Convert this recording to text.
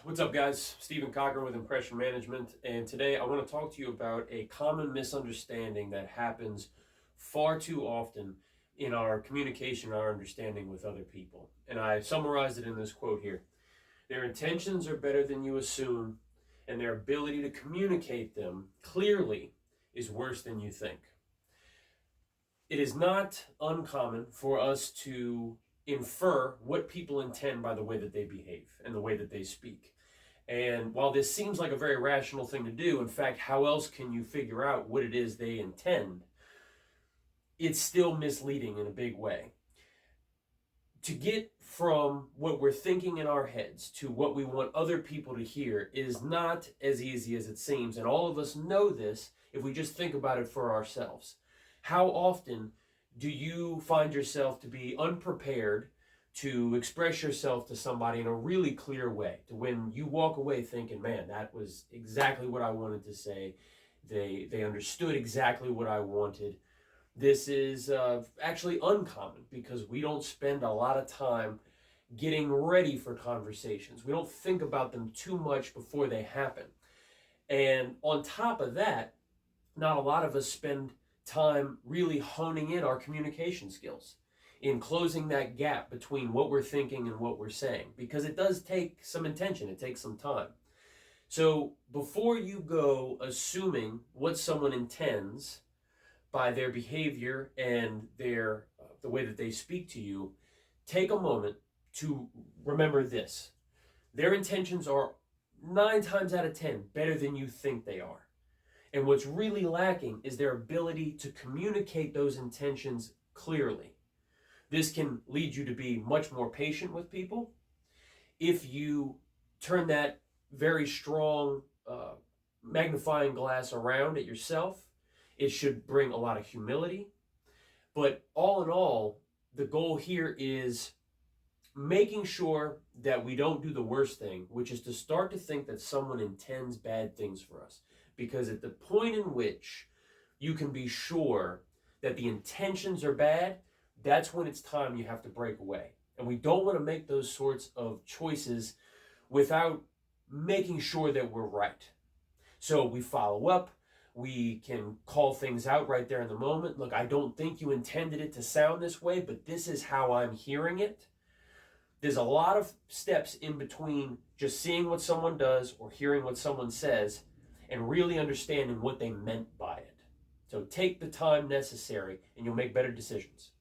What's up, guys? Stephen Cochran with Impression Management, and today I want to talk to you about a common misunderstanding that happens far too often in our communication, our understanding with other people. And I summarized it in this quote here. Their intentions are better than you assume, and their ability to communicate them clearly is worse than you think. It is not uncommon for us to infer what people intend by the way that they behave and the way that they speak. And while this seems like a very rational thing to do, in fact, how else can you figure out what it is they intend? It's still misleading in a big way. To get from what we're thinking in our heads to what we want other people to hear is not as easy as it seems. And all of us know this if we just think about it for ourselves. How often do you find yourself to be unprepared to express yourself to somebody in a really clear way, to when you walk away thinking, man, that was exactly what I wanted to say. They understood exactly what I wanted. This is actually uncommon because we don't spend a lot of time getting ready for conversations. We don't think about them too much before they happen. And on top of that, not a lot of us spend time really honing in our communication skills, in closing that gap between what we're thinking and what we're saying, because it does take some intention, it takes some time. So before you go assuming what someone intends by their behavior and the way that they speak to you, take a moment to remember this. Their intentions are 9 times out of 10 better than you think they are. And what's really lacking is their ability to communicate those intentions clearly. This can lead you to be much more patient with people. If you turn that very strong magnifying glass around at yourself, it should bring a lot of humility. But all in all, the goal here is making sure that we don't do the worst thing, which is to start to think that someone intends bad things for us. Because at the point in which you can be sure that the intentions are bad, that's when it's time you have to break away. And we don't want to make those sorts of choices without making sure that we're right. So we follow up. We can call things out right there in the moment. Look, I don't think you intended it to sound this way, but this is how I'm hearing it. There's a lot of steps in between just seeing what someone does or hearing what someone says and really understanding what they meant by it. So take the time necessary and you'll make better decisions.